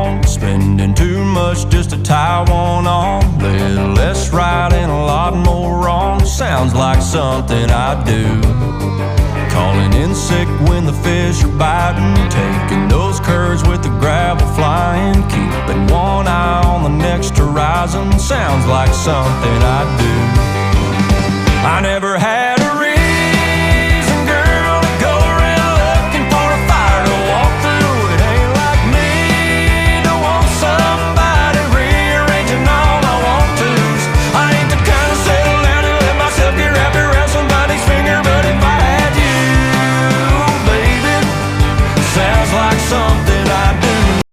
on. Spending too much just to tie one on. Little less right and a lot more wrong. Sounds like something I do. Calling in sick when the fish are biting. Taking those curves with the gravel flying. Keeping one eye on the next horizon. Sounds like something I do. I never